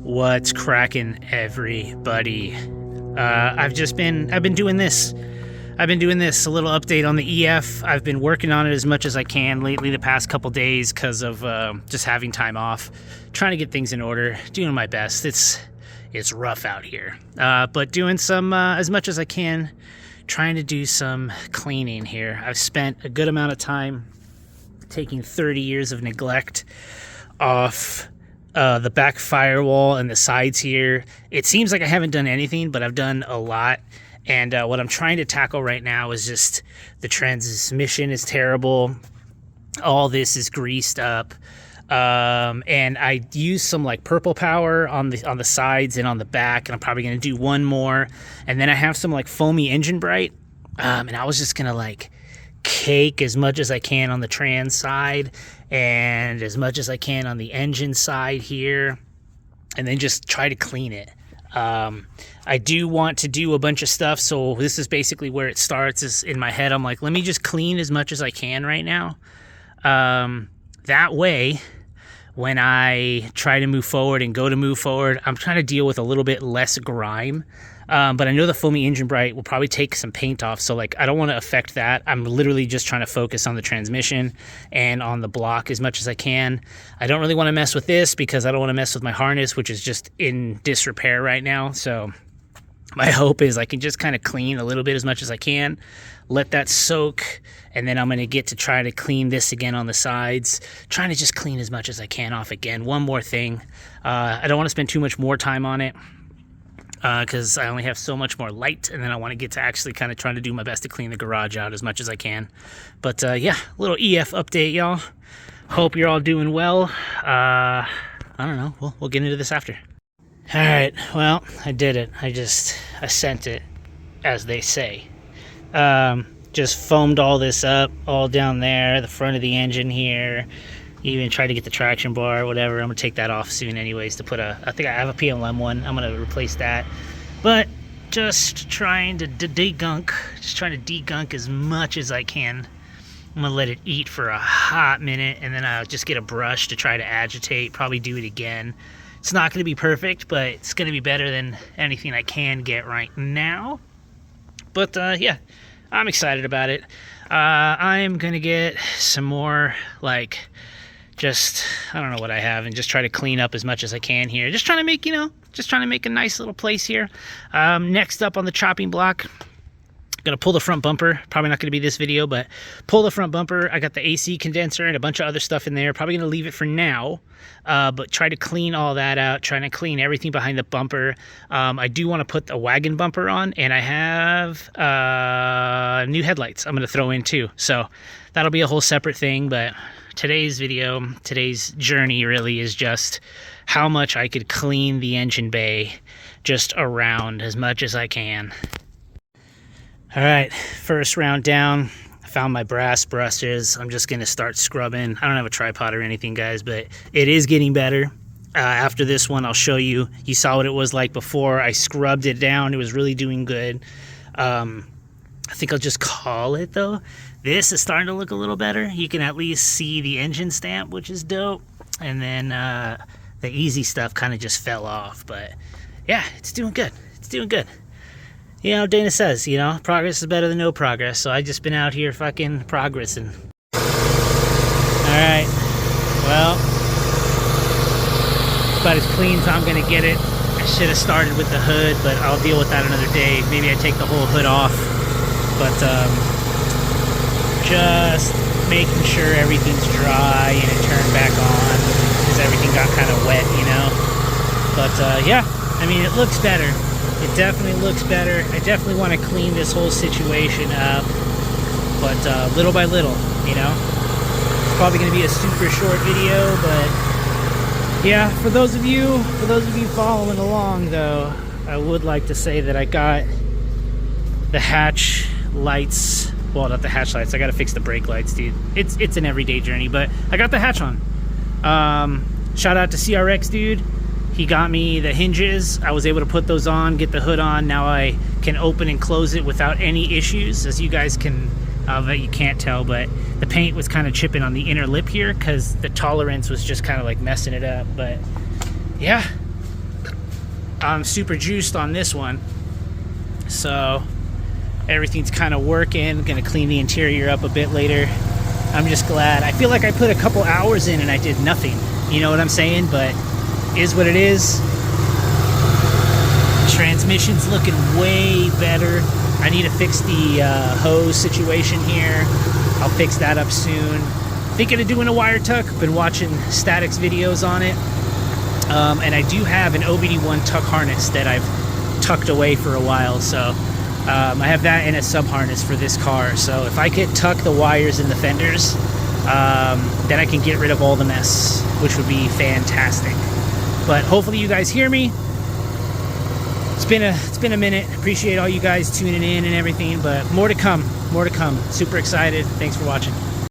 What's cracking, everybody? I've been doing this. A little update on the EF. I've been working on it as much as I can lately the past couple days because of just having time off, trying to get things in order, doing my best. It's rough out here, but doing some as much as I can, trying to do some cleaning here. I've spent a good amount of time taking 30 years of neglect off the back firewall and the sides here. It seems like I haven't done anything, but I've done a lot. And what I'm trying to tackle right now is just the transmission is terrible. All this is greased up. And I use some like purple power on the sides and on the back, and I'm probably going to do one more. And then I have some like foamy engine bright. And I was just going to like cake as much as I can on the trans side and as much as I can on the engine side here, and then just try to clean it. I do want to do a bunch of stuff, so this is basically where it starts. Is in my head I'm like, let me just clean as much as I can right now. That way, when I try to move forward and go to move forward, I'm trying to deal with a little bit less grime. But I know the foamy engine bright will probably take some paint off, so like I don't want to affect that. I'm literally just trying to focus on the transmission and on the block as much as I can. I don't really want to mess with this because I don't want to mess with my harness, which is just in disrepair right now. So my hope is I can just kind of clean a little bit as much as I can, let that soak, and then I'm going to get to try to clean this again on the sides, trying to just clean as much as I can off again. One more thing. I don't want to spend too much more time on it, because I only have so much more light, and then I want to get to actually kind of trying to do my best to clean the garage out as much as I can. But yeah, little EF update, y'all. Hope you're all doing well. I don't know. We'll get into this after. All right. Well, I did it. I sent it, as they say. Just foamed all this up, all down there, the front of the engine here. Even tried to get the traction bar, whatever. I'm gonna take that off soon anyways to put I think I have a PLM one. I'm gonna replace that. But just trying to degunk as much as I can. I'm gonna let it eat for a hot minute, and then I'll just get a brush to try to agitate, probably do it again. It's not gonna be perfect, but it's gonna be better than anything I can get right now. But yeah, I'm excited about it. I'm gonna get some more like, I don't know what I have, and just try to clean up as much as I can here. Just trying to make, a nice little place here. Next up on the chopping block, gonna pull the front bumper. Probably not gonna be this video, but pull the front bumper. I got the AC condenser and a bunch of other stuff in there. Probably gonna leave it for now, but try to clean all that out. Trying to clean everything behind the bumper. I do want to put a wagon bumper on, and I have new headlights I'm gonna throw in too. So that'll be a whole separate thing, but today's journey really is just how much I could clean the engine bay just around as much as I can. All right, first round down. I found my brass brushes. I'm just gonna start scrubbing. I don't have a tripod or anything, guys, but it is getting better. After this one, I'll show you. You saw what it was like before. I scrubbed it down. It was really doing good. I think I'll just call it though. This is starting to look a little better. You can at least see the engine stamp, which is dope. And then the easy stuff kind of just fell off. But yeah, it's doing good. It's doing good. You know, Dana says, progress is better than no progress. So I just been out here fucking progressing. All right. Well, about as clean as I'm going to get it. I should have started with the hood, but I'll deal with that another day. Maybe I take the whole hood off. But just making sure everything's dry and it turned back on because everything got kind of wet, But yeah, I mean, it looks better. It definitely looks better. I definitely want to clean this whole situation up, but little by little, It's probably going to be a super short video, but yeah, for those of you following along, though, I would like to say that I got the hatch lights. Well, not the hatch lights. I gotta fix the brake lights, dude. It's an everyday journey, but I got the hatch on. Shout out to CRX, dude. He got me the hinges. I was able to put those on, get the hood on. Now I can open and close it without any issues. As you guys can, that you can't tell, but the paint was kind of chipping on the inner lip here because the tolerance was just kind of like messing it up. But yeah, I'm super juiced on this one, so everything's kind of working. Gonna clean the interior up a bit later. I'm just glad. I feel like I put a couple hours in and I did nothing, you know what I'm saying? But is what it is. Transmission's looking way better. I need to fix the hose situation here. I'll fix that up soon. Thinking of doing a wire tuck. Been watching Static's videos on it. And I do have an OBD1 tuck harness that I've tucked away for a while. So I have that in a sub harness for this car. So if I could tuck the wires in the fenders, then I can get rid of all the mess, which would be fantastic. But hopefully you guys hear me. It's been a minute. Appreciate all you guys tuning in and everything, but more to come. Super excited. Thanks for watching.